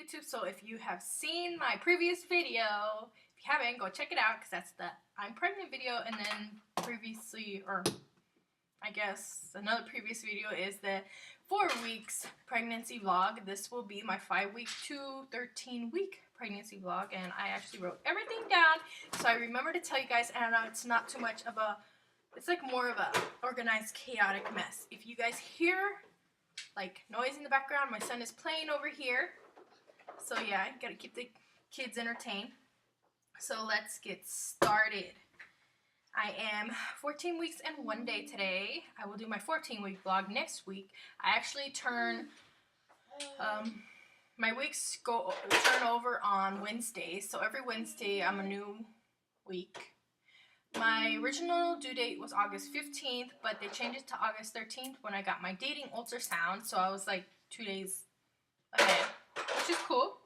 YouTube, so if you have seen my previous video, if you haven't, go check it out, because that's the I'm pregnant video, and then previously, or I guess another previous video is the 4 weeks pregnancy vlog. This will be my 5-week to 13-week pregnancy vlog, and I actually wrote everything down, so I remember to tell you guys, and I know it's not too much of a, it's like more of a organized, chaotic mess. If you guys hear like noise in the background, my son is playing over here. So yeah, gotta keep the kids entertained. So let's get started. I am 14 weeks and 1 day today. I will do my 14-week vlog next week. I actually turn, my weeks turn over on Wednesdays. So every Wednesday I'm a new week. My original due date was August 15th, but they changed it to August 13th when I got my dating ultrasound. So I was like 2 days ahead, which is cool.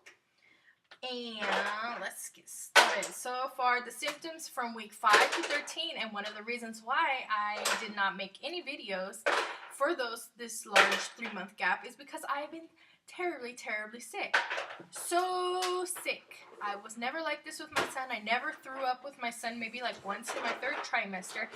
And let's get started. So far, the symptoms from week 5 to 13, and one of the reasons why I did not make any videos for this large 3-month gap is because I've been terribly sick. So sick. I was never like this with my son. I never threw up with my son, maybe like once in my 3rd trimester.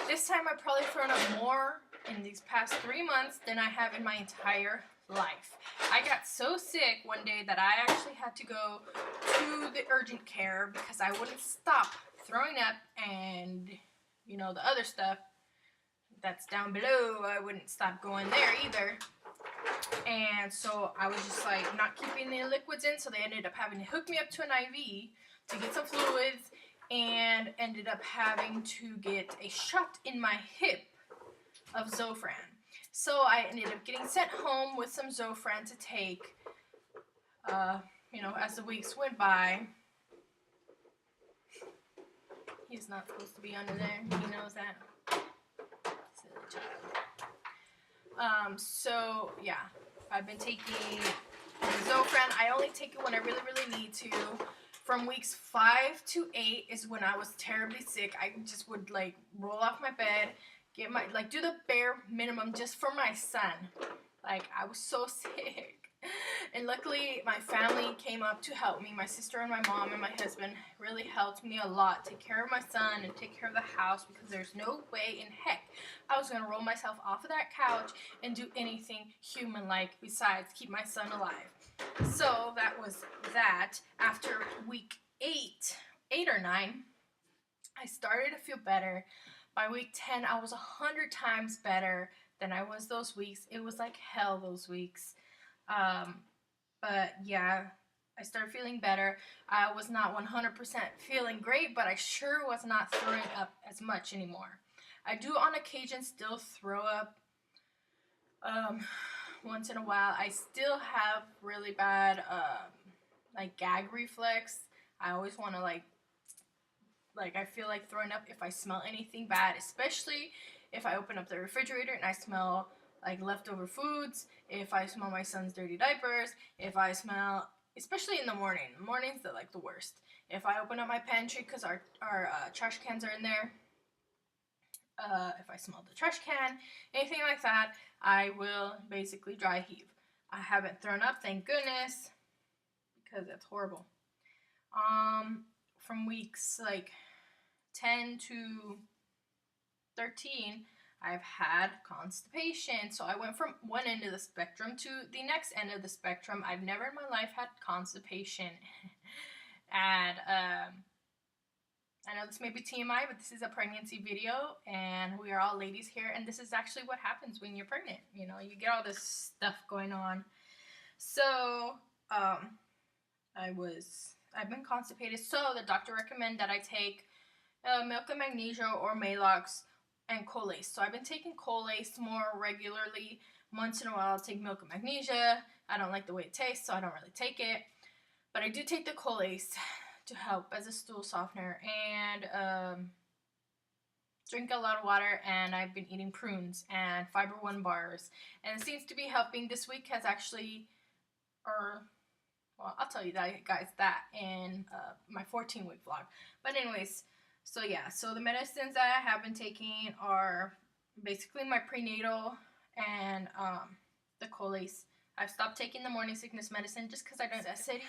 This time I've probably thrown up more in these past 3 months than I have in my entire life. I got so sick one day that I actually had to go to the urgent care because I wouldn't stop throwing up, and you know, the other stuff that's down below, I wouldn't stop going there either. And so I was just like not keeping the liquids in, so they ended up having to hook me up to an IV to get some fluids, and ended up having to get a shot in my hip of Zofran. So I ended up getting sent home with some Zofran to take, you know, as the weeks went by. He's not supposed to be under there. He knows that. Silly child. So yeah, I've been taking Zofran. I only take it when I really need to. From weeks 5 to 8 is when I was terribly sick. I just would like roll off my bed, get my, like, do the bare minimum just for my son. Like, I was so sick. And luckily, my family came up to help me. My sister and my mom and my husband really helped me a lot. Take care of my son and take care of the house, because there's no way in heck I was going to roll myself off of that couch and do anything human-like besides keep my son alive. So that was that. After week 8 or 9, I started to feel better. By week 10, I was 100 times better than I was those weeks. It was like hell those weeks. But yeah, I started feeling better. I was not 100% feeling great, but I sure was not throwing up as much anymore. I do on occasion still throw up once in a while. I still have really bad like gag reflex. I always want to like I feel like throwing up if I smell anything bad, especially if I open up the refrigerator and I smell like leftover foods, if I smell my son's dirty diapers, if I smell, especially in the morning. Mornings, they're like the worst. If I open up my pantry because our trash cans are in there, if I smell the trash can, anything like that, I will basically dry heave. I haven't thrown up, thank goodness, because that's horrible. From weeks like 10 to 13, I've had constipation. So I went from one end of the spectrum to the next end of the spectrum. I've never in my life had constipation. And I know this may be TMI, but this is a pregnancy video, and we are all ladies here, and this is actually what happens when you're pregnant. You know, you get all this stuff going on. So I've been constipated, so the doctor recommended that I take milk and magnesia or Maalox and Colace. So I've been taking Colace more regularly. Once in a while I'll take milk and magnesia. I don't like the way it tastes, so I don't really take it. But I do take the Colace to help as a stool softener, and drink a lot of water, and I've been eating prunes and Fiber One bars. And it seems to be helping. This week has actually, well, I'll tell you that, guys, that in my 14-week vlog. But anyways, so yeah, so the medicines that I have been taking are basically my prenatal and the Colace I've stopped taking the morning sickness medicine just because I don't necessity.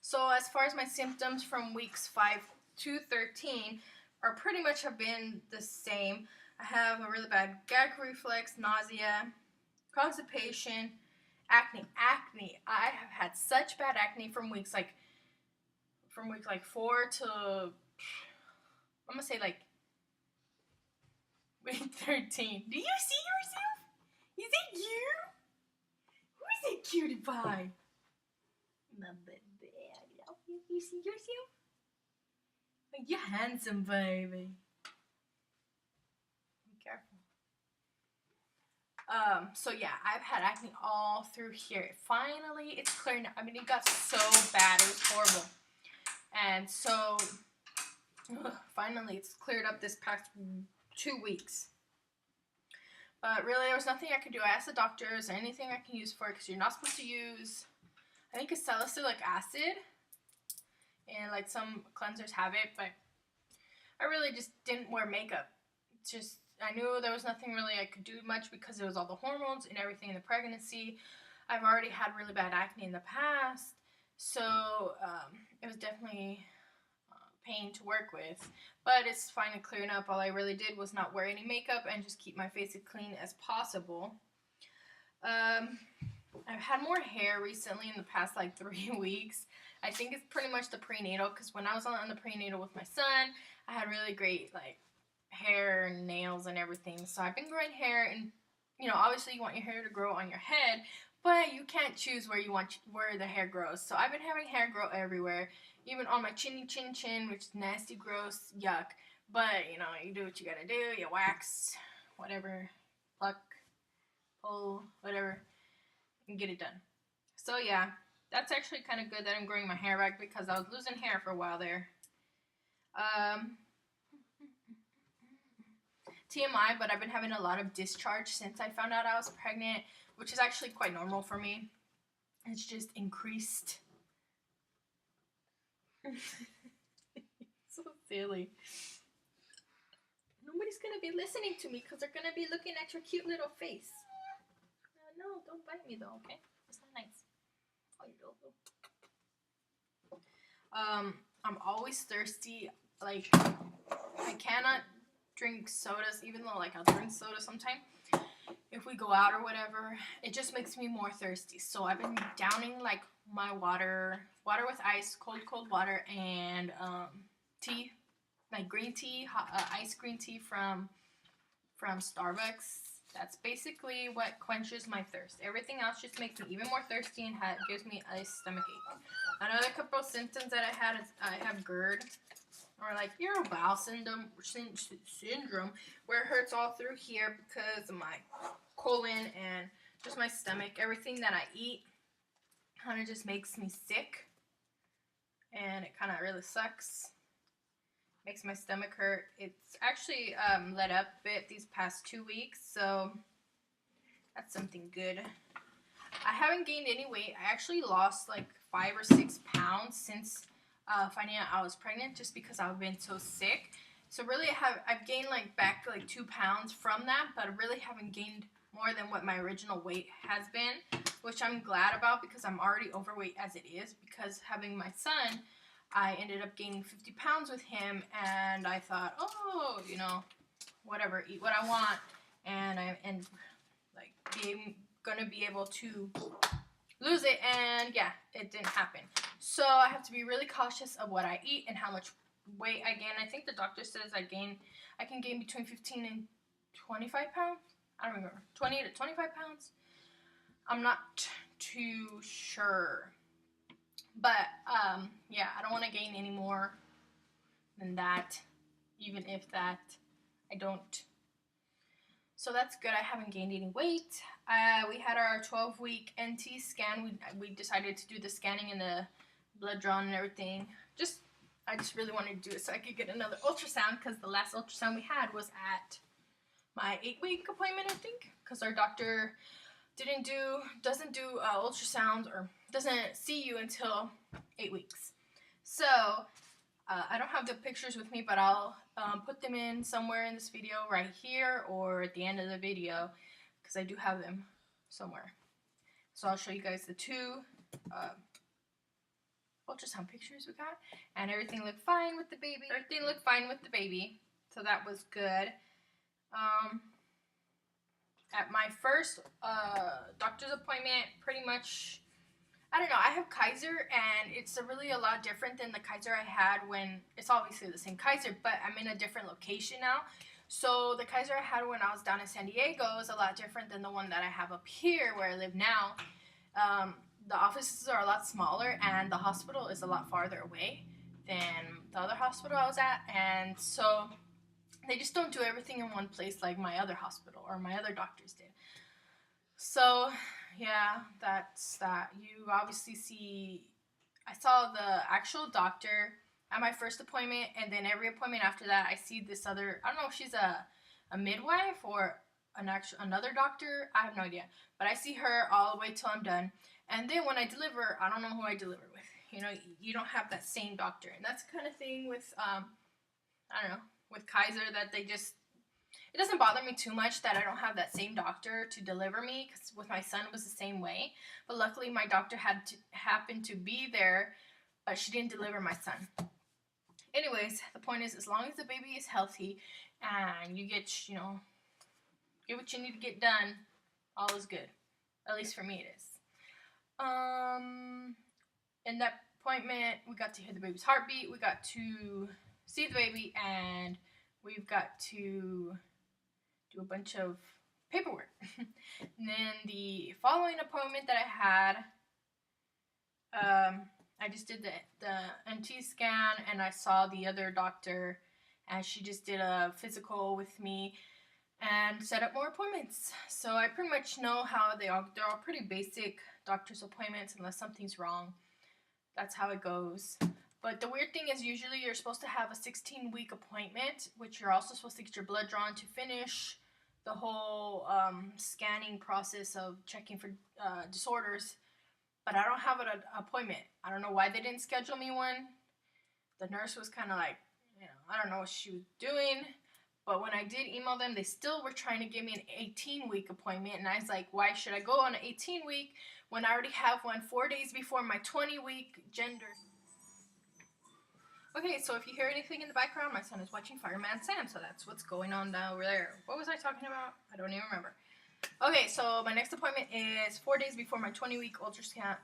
So as far as my symptoms from weeks 5 to 13 are pretty much have been the same. I have a really bad gag reflex, nausea, constipation, acne. I have had such bad acne from weeks like 4 to, I'm gonna say like week 13. Do you see yourself? Is it you? Who is it, cutie pie? My baby, I love you. You see yourself? Like, you're handsome, baby. Be careful. So yeah, I've had acne all through here. Finally, it's clearing up. I mean, it got so bad. It was horrible. And so, finally, it's cleared up this past 2 weeks. But really, there was nothing I could do. I asked the doctor, is there anything I can use for it? Because you're not supposed to use, I think it's salicylic acid. And like some cleansers have it, but I really just didn't wear makeup. It's just, I knew there was nothing really I could do much because it was all the hormones and everything in the pregnancy. I've already had really bad acne in the past, so it was definitely pain to work with. But it's finally clearing up. All I really did was not wear any makeup and just keep my face as clean as possible. I've had more hair recently in the past like 3 weeks. I think it's pretty much the prenatal, because when I was on the prenatal with my son, I had really great like hair and nails and everything. So I've been growing hair, and you know, obviously you want your hair to grow on your head, but you can't choose where the hair grows. So I've been having hair grow everywhere, even on my chin, which is nasty, gross, yuck. But you know, you do what you gotta do. You wax, whatever, pluck, pull, whatever, and get it done. So yeah, that's actually kind of good that I'm growing my hair back, because I was losing hair for a while there. TMI, but I've been having a lot of discharge since I found out I was pregnant, which is actually quite normal for me. It's just increased. So silly. Nobody's gonna be listening to me because they're gonna be looking at your cute little face. No, don't bite me though, okay? It's not nice. I'm always thirsty. Like, I cannot drink sodas, even though like I'll drink soda sometime if we go out or whatever. It just makes me more thirsty. So I've been downing like my water with ice, cold water, and tea, like green tea, iced green tea from Starbucks. That's basically what quenches my thirst. Everything else just makes me even more thirsty and gives me a stomach ache. Another couple of symptoms that I had is I have GERD, or like irritable bowel syndrome, where it hurts all through here because of my colon and just my stomach. Everything that I eat kind of just makes me sick, and it kind of really sucks. Makes my stomach hurt. It's actually let up a bit these past 2 weeks, so that's something good. I haven't gained any weight. I actually lost like 5 or 6 pounds since finding out I was pregnant, just because I've been so sick. So really I've gained like back like 2 pounds from that, but I really haven't gained more than what my original weight has been, which I'm glad about, because I'm already overweight as it is. Because having my son, I ended up gaining 50 pounds with him, and I thought, oh, you know, whatever, eat what I want, and like being gonna be able to lose it, and yeah, it didn't happen. So I have to be really cautious of what I eat and how much weight I gain. I think the doctor says I can gain between 15 and 25 pounds. I don't remember, 20 to 25 pounds. I'm not too sure. But, yeah, I don't want to gain any more than that, even if that I don't. So that's good. I haven't gained any weight. We had our 12-week NT scan. We decided to do the scanning and the blood drawn and everything. I just really wanted to do it so I could get another ultrasound, because the last ultrasound we had was at my 8-week appointment, I think, because our doctor doesn't do ultrasounds, or doesn't see you until 8 weeks. So I don't have the pictures with me, but I'll put them in somewhere in this video right here or at the end of the video. because I do have them somewhere. So I'll show you guys the two ultrasound pictures we got, and everything looked fine with the baby. Everything looked fine with the baby, so that was good. At my first doctor's appointment, pretty much, I don't know, I have Kaiser, and it's really a lot different than the Kaiser I had when, it's obviously the same Kaiser, but I'm in a different location now. So the Kaiser I had when I was down in San Diego is a lot different than the one that I have up here where I live now. The offices are a lot smaller, and the hospital is a lot farther away than the other hospital I was at, and so they just don't do everything in one place like my other hospital or my other doctors did. So yeah, that's that. You obviously see, I saw the actual doctor at my first appointment, and then every appointment after that I see this other, I don't know if she's a midwife or another doctor, I have no idea, but I see her all the way till I'm done. And then when I deliver, I don't know who I deliver with. You know, you don't have that same doctor, and that's the kind of thing with I don't know, with Kaiser, that they just, it doesn't bother me too much that I don't have that same doctor to deliver me, because with my son it was the same way. But luckily my doctor happened to be there, but she didn't deliver my son. Anyways, the point is, as long as the baby is healthy and you get, you know, get what you need to get done, all is good. At least for me it is. In that appointment, we got to hear the baby's heartbeat, we got to see the baby, and we've got to do a bunch of paperwork. And then the following appointment that I had, I just did the NT scan, and I saw the other doctor, and she just did a physical with me and set up more appointments. So I pretty much know how they're all pretty basic doctor's appointments unless something's wrong. That's how it goes. But the weird thing is, usually you're supposed to have a 16-week appointment, which you're also supposed to get your blood drawn to finish the whole scanning process of checking for disorders. But I don't have an appointment. I don't know why they didn't schedule me one. The nurse was kind of like, you know, I don't know what she was doing. But when I did email them, they still were trying to give me an 18-week appointment. And I was like, why should I go on an 18-week when I already have one 4 days before my 20-week gender? Okay, so if you hear anything in the background, my son is watching Fireman Sam, so that's what's going on down over there. What was I talking about? I don't even remember. Okay, so my next appointment is 4 days before my 20-week ultrasound,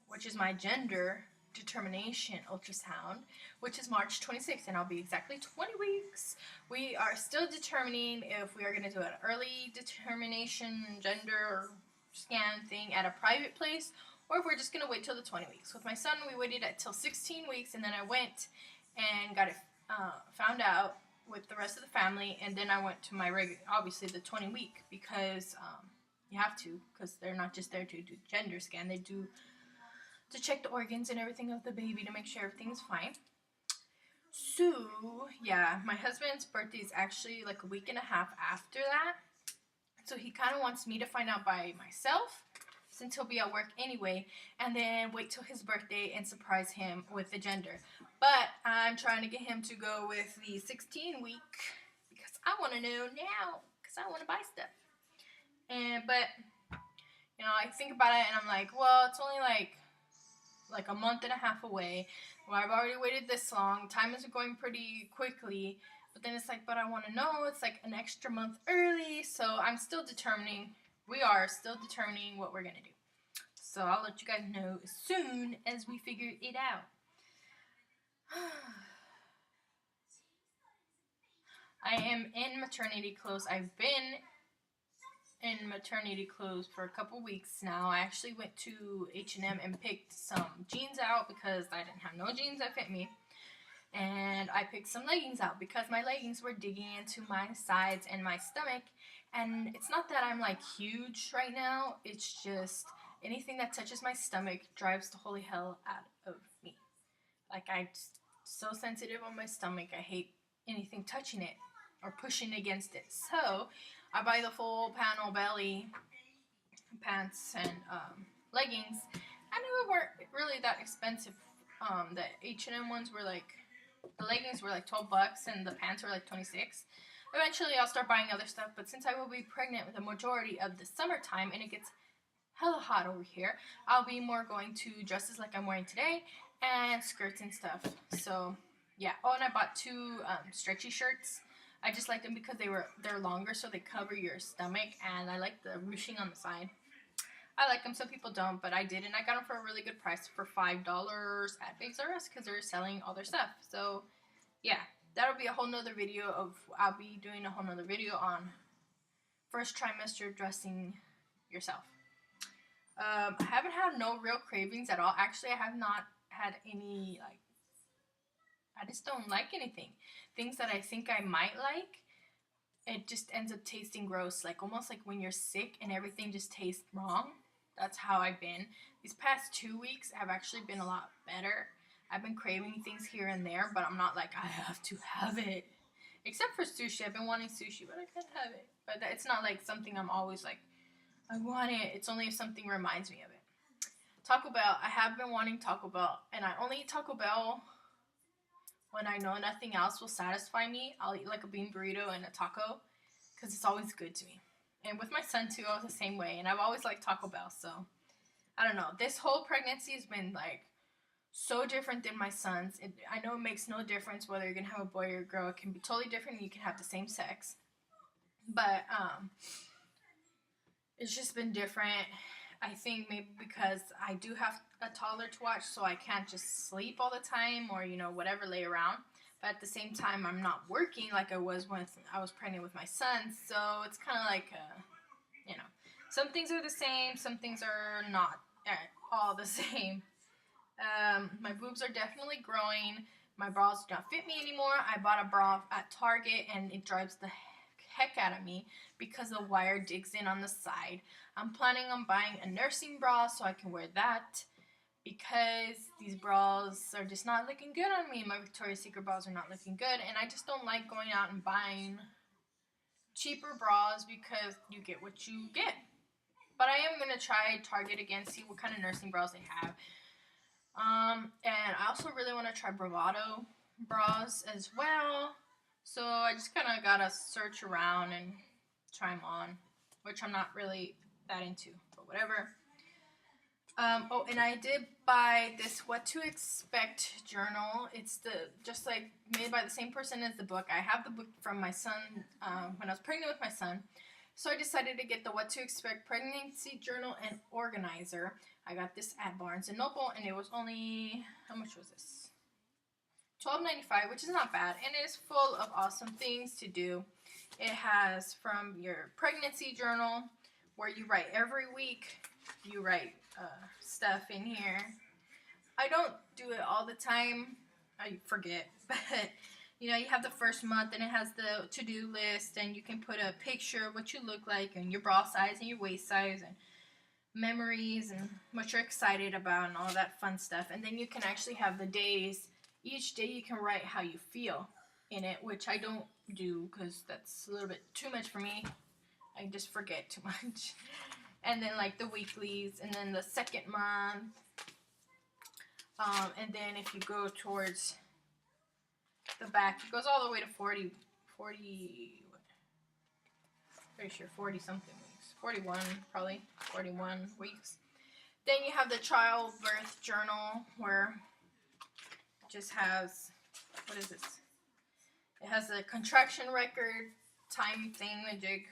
which is my gender determination ultrasound, which is March 26th, and I'll be exactly 20 weeks. We are still determining if we are going to do an early determination gender scan thing at a private place, or if we're just going to wait till the 20 weeks. With my son, we waited until 16 weeks, and then I went and got it found out with the rest of the family, and then I went to my obviously the 20 week, because you have to, because they're not just there to do gender scan, they do to check the organs and everything of the baby to make sure everything's fine. So yeah, my husband's birthday is actually like a week and a half after that, so he kind of wants me to find out by myself, since he'll be at work anyway, and then wait till his birthday and surprise him with the gender. But I'm trying to get him to go with the 16 week, because I want to know now, because I want to buy stuff. But you know, I think about it and I'm like, well, it's only like a month and a half away. Well, I've already waited this long. Time is going pretty quickly. But then it's like, but I want to know. It's like an extra month early. So I'm still determining. We are still determining what we're going to do. So I'll let you guys know as soon as we figure it out. I am in maternity clothes. I've been in maternity clothes for a couple weeks now. I actually went to H&M and picked some jeans out because I didn't have no jeans that fit me. And I picked some leggings out because my leggings were digging into my sides and my stomach. And it's not that I'm like huge right now. It's just anything that touches my stomach drives the holy hell out of me. Like, I'm so sensitive on my stomach. I hate anything touching it or pushing against it. So I buy the full panel belly pants and leggings, and they weren't really that expensive. The H&M ones were like, the leggings were like $12 and the pants were like $26. Eventually I'll start buying other stuff, but since I will be pregnant with the majority of the summertime and it gets hella hot over here, I'll be more going to dresses like I'm wearing today and skirts and stuff. So yeah. Oh, and I bought 2 stretchy shirts. I just like them because they're longer, so they cover your stomach, and I like the ruching on the side. I like them. Some people don't, but I did, and I got them for a really good price for $5 at Babes R Us because they're selling all their stuff. So yeah, that'll be a whole nother video of, I'll be doing a whole nother video on first trimester dressing yourself. I haven't had no real cravings at all. Actually, I have not had any, like, I just don't like anything. Things that I think I might like, it just ends up tasting gross. Like, almost like when you're sick and everything just tastes wrong. That's how I've been. These past 2 weeks have actually been a lot better. I've been craving things here and there, but I'm not like, I have to have it. Except for sushi. I've been wanting sushi, but I can't have it. But it's not like something I'm always like, I want it. It's only if something reminds me of it. Taco Bell. I have been wanting Taco Bell, and I only eat Taco Bell when I know nothing else will satisfy me. I'll eat like a bean burrito and a taco because it's always good to me. And with my son too, I was the same way. And I've always liked Taco Bell, so I don't know. This whole pregnancy has been like so different than my son's. I know it makes no difference whether you're gonna have a boy or a girl. It can be totally different. You can have the same sex, but it's just been different. I think maybe because I do have a toddler to watch, so I can't just sleep all the time or, you know, whatever, lay around. But at the same time, I'm not working like I was when I was pregnant with my son. So it's kind of like, you know, some things are the same, some things are not all the same. My boobs are definitely growing. My bras do not fit me anymore. I bought a bra at Target, and it drives the heck out of me because the wire digs in on the side. I'm planning on buying a nursing bra so I can wear that because these bras are just not looking good on me. My Victoria's Secret bras are not looking good, and I just don't like going out and buying cheaper bras because you get what you get. But I am going to try Target again, see what kind of nursing bras they have. And I also really want to try Bravado bras as well. So I just kind of got to search around and try them on, which I'm not really that into, but whatever. Oh, and I did buy this What to Expect journal. It's just like made by the same person as the book. I have the book from my son when I was pregnant with my son. So I decided to get the What to Expect pregnancy journal and organizer. I got this at Barnes & Noble, and it was only, how much was this? $12.95, which is not bad, and it is full of awesome things to do. It has from your pregnancy journal, where you write every week. You write stuff in here. I don't do it all the time. I forget, but you know, you have the first month, and it has the to-do list, and you can put a picture of what you look like, and your bra size, and your waist size, and memories, and what you're excited about, and all that fun stuff. And then you can actually have the days. Each day you can write how you feel in it, which I don't do because that's a little bit too much for me. I just forget too much. And then like the weeklies, and then the second month. And then if you go towards the back, it goes all the way to 40 pretty sure 40 something weeks. 41, probably 41 weeks. Then you have the childbirth journal, where it just has, what is this? It has a contraction record, time thingamajig.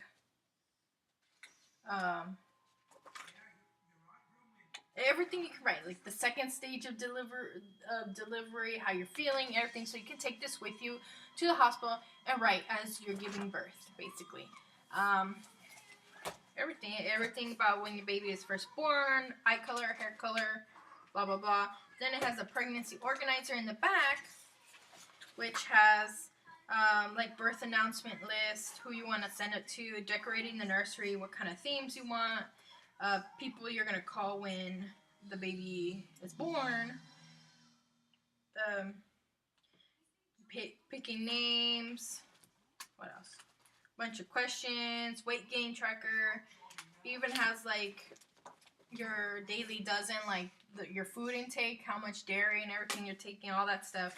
Everything you can write, like the second stage of delivery, how you're feeling, everything. So you can take this with you to the hospital and write as you're giving birth, basically. Everything about when your baby is first born, eye color, hair color, blah, blah, blah. Then it has a pregnancy organizer in the back, which has like birth announcement list, who you want to send it to, decorating the nursery, what kind of themes you want, people you're going to call when the baby is born, picking names, what else? Bunch of questions, weight gain tracker. It even has like your daily dozen, like your food intake, how much dairy and everything you're taking, all that stuff.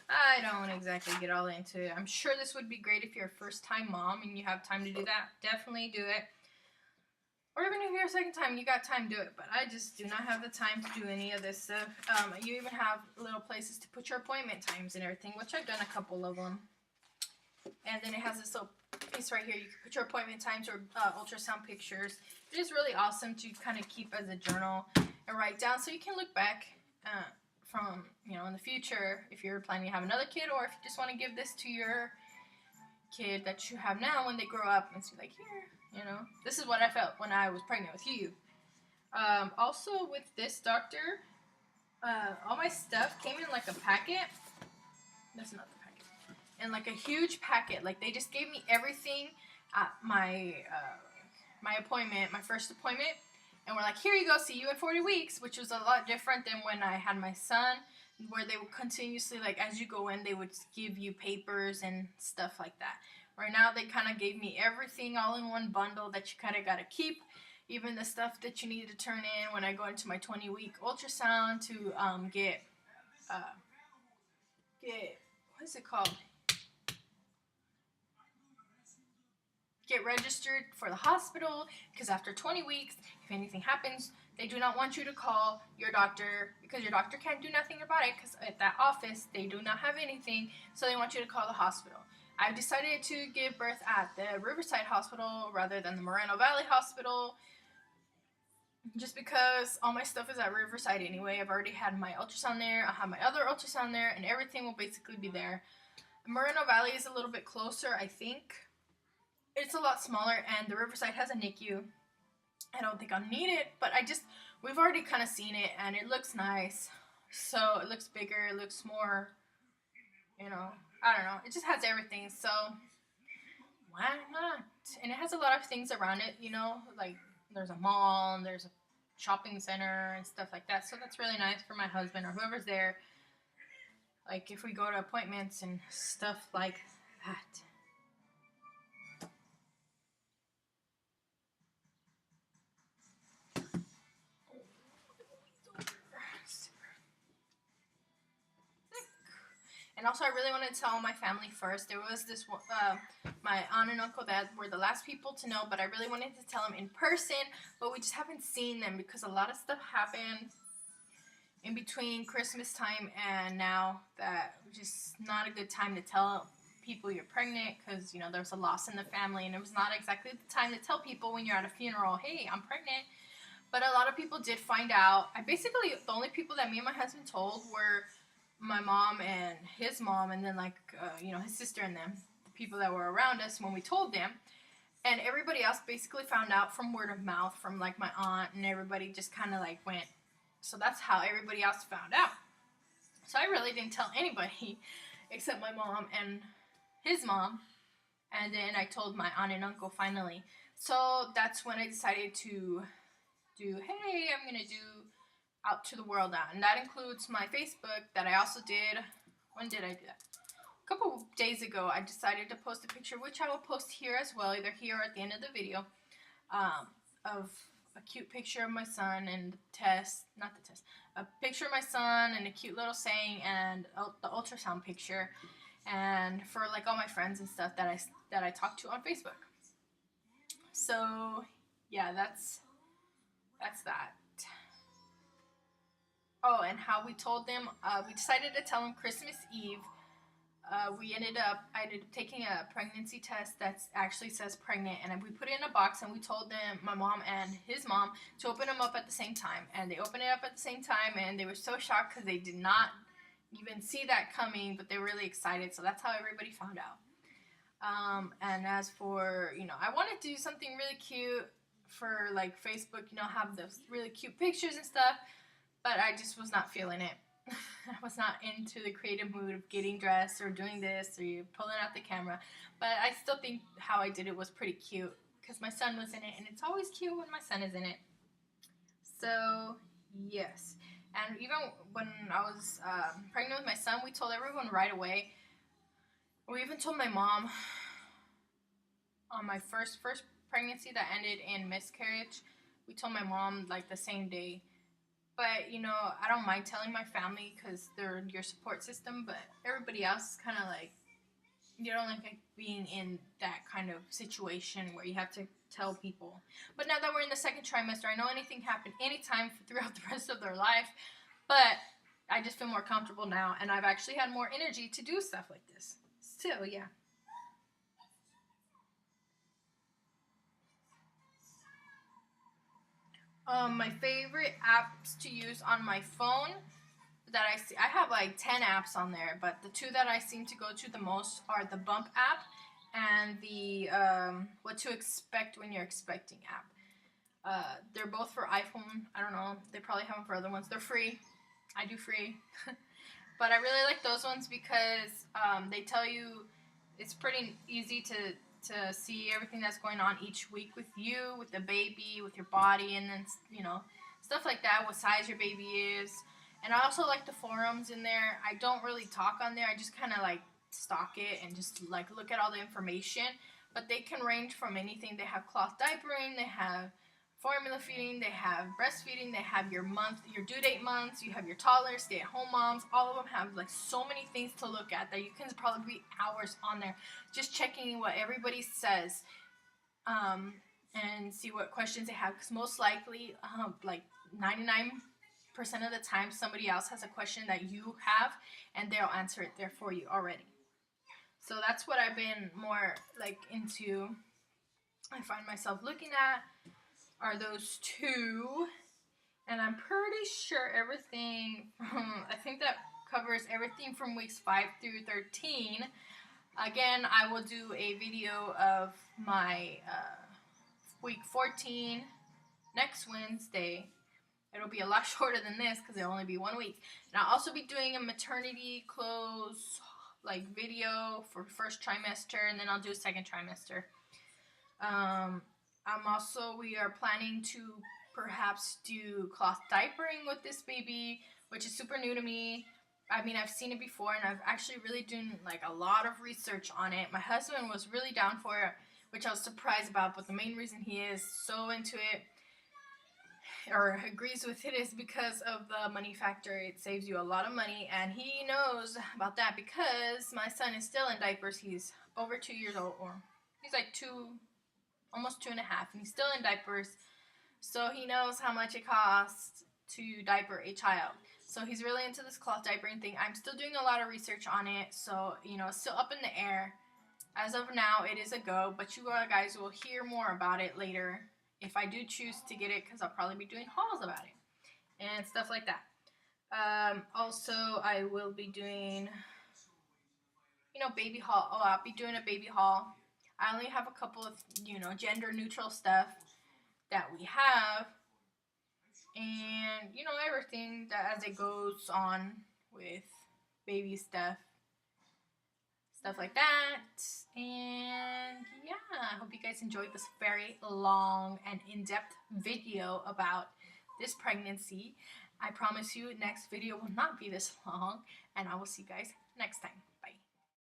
I don't exactly get all into it. I'm sure this would be great if you're a first-time mom and you have time to do that. Definitely do it. Or even if you're a second time and you got time, do it. But I just do not have the time to do any of this stuff. You even have little places to put your appointment times and everything, which I've done a couple of them. And then it has this little piece right here. You can put your appointment times or ultrasound pictures. It is really awesome to kind of keep as a journal and write down so you can look back from, in the future if you're planning to have another kid, or if you just want to give this to your kid that you have now when they grow up and see, like, here, this is what I felt when I was pregnant with you. Also with this doctor, all my stuff came in like a packet. That's not the packet. And like a huge packet. Like, they just gave me everything at my appointment, my first appointment. And we're like, here you go, see you in 40 weeks, which was a lot different than when I had my son, where they would continuously, like, as you go in, they would give you papers and stuff like that. Right now, they kind of gave me everything all in one bundle that you kind of got to keep, even the stuff that you need to turn in when I go into my 20-week ultrasound to get, what is it called? Get registered for the hospital, because after 20 weeks, if anything happens, they do not want you to call your doctor, because your doctor can't do nothing about it, because at that office, they do not have anything, so they want you to call the hospital. I've decided to give birth at the Riverside Hospital rather than the Moreno Valley Hospital, just because all my stuff is at Riverside anyway. I've already had my ultrasound there, I have my other ultrasound there, and everything will basically be there. Moreno Valley is a little bit closer, I think. It's a lot smaller, and the Riverside has a NICU. I don't think I'll need it, but we've already kind of seen it, and it looks nice. So it looks bigger, it looks more, I don't know. It just has everything, so why not? And it has a lot of things around it, like there's a mall, and there's a shopping center and stuff like that. So that's really nice for my husband or whoever's there. Like, if we go to appointments and stuff like that. And also, I really wanted to tell my family first. There was this, my aunt and uncle that were the last people to know, but I really wanted to tell them in person, but we just haven't seen them because a lot of stuff happened in between Christmas time and now that just not a good time to tell people you're pregnant, because, there was a loss in the family, and it was not exactly the time to tell people when you're at a funeral, hey, I'm pregnant. But a lot of people did find out. The only people that me and my husband told were my mom and his mom, and then his sister and them, the people that were around us when we told them. And everybody else basically found out from word of mouth, from like my aunt, and everybody just kind of like went. So that's how everybody else found out. So I really didn't tell anybody except my mom and his mom. And then I told my aunt and uncle finally. So that's when I decided to do, hey, I'm going to do out to the world now, and that includes my Facebook that I also did. When did I do that? A couple days ago, I decided to post a picture, which I will post here as well, either here or at the end of the video, of a cute picture of my son and a picture of my son and a cute little saying, and the ultrasound picture, and for like all my friends and stuff that I talk to on Facebook. So yeah, that's that. Oh, and how we told them, we decided to tell them Christmas Eve. I ended up taking a pregnancy test that actually says pregnant, and we put it in a box, and we told them, my mom and his mom, to open them up at the same time. And they opened it up at the same time, and they were so shocked because they did not even see that coming, but they were really excited. So that's how everybody found out. And as for, I wanted to do something really cute for like Facebook, have those really cute pictures and stuff. But I just was not feeling it. I was not into the creative mood of getting dressed or doing this or pulling out the camera. But I still think how I did it was pretty cute because my son was in it. And it's always cute when my son is in it. So, yes. And even when I was pregnant with my son, we told everyone right away. We even told my mom on my first pregnancy that ended in miscarriage. We told my mom like the same day. But, you know, I don't mind telling my family because they're your support system, but everybody else is kind of like, you don't like being in that kind of situation where you have to tell people. But now that we're in the second trimester, I know anything can happen anytime throughout the rest of their life, but I just feel more comfortable now, and I've actually had more energy to do stuff like this. Still, yeah. My favorite apps to use on my phone that I see, I have like 10 apps on there, but the two that I seem to go to the most are the Bump app and the What to Expect When You're Expecting app. They're both for iPhone. I don't know. They probably have them for other ones. They're free. I do free. But I really like those ones because they tell you it's pretty easy to see everything that's going on each week with you, with the baby, with your body, and then, you know, stuff like that, what size your baby is. And I also like the forums in there. I don't really talk on there. I just kind of like stalk it and just like look at all the information. But they can range from anything. They have cloth diapering, they have formula feeding, they have breastfeeding, they have your month, your due date months, you have your toddlers, stay at home moms. All of them have like so many things to look at that you can probably be hours on there just checking what everybody says, and see what questions they have, because most likely like 99% of the time somebody else has a question that you have and they'll answer it there for you already. So that's what I've been more like into. I find myself looking at are those two, and I'm pretty sure everything from, I think that covers everything from weeks 5 through 13. Again, I will do a video of my week 14 next Wednesday. It'll be a lot shorter than this because it'll only be 1 week. And I'll also be doing a maternity clothes like video for first trimester, and then I'll do a second trimester. We are planning to perhaps do cloth diapering with this baby, which is super new to me. I mean, I've seen it before, and I've actually really done like a lot of research on it. My husband was really down for it, which I was surprised about, but the main reason he is so into it or agrees with it is because of the money factor. It saves you a lot of money, and he knows about that because my son is still in diapers. He's over 2 years old, or he's like almost 2.5, and he's still in diapers. So he knows how much it costs to diaper a child. So he's really into this cloth diapering thing. I'm still doing a lot of research on it, so, you know, it's still up in the air. As of now, it is a go, but you guys will hear more about it later if I do choose to get it, because I'll probably be doing hauls about it and stuff like that. Also, I will be doing, you know, baby haul. Oh, I'll be doing a baby haul. I only have a couple of, you know, gender neutral stuff that we have, and, you know, everything that as it goes on with baby stuff like that. And yeah, I hope you guys enjoyed this very long and in-depth video about this pregnancy. I promise you next video will not be this long, and I will see you guys next time.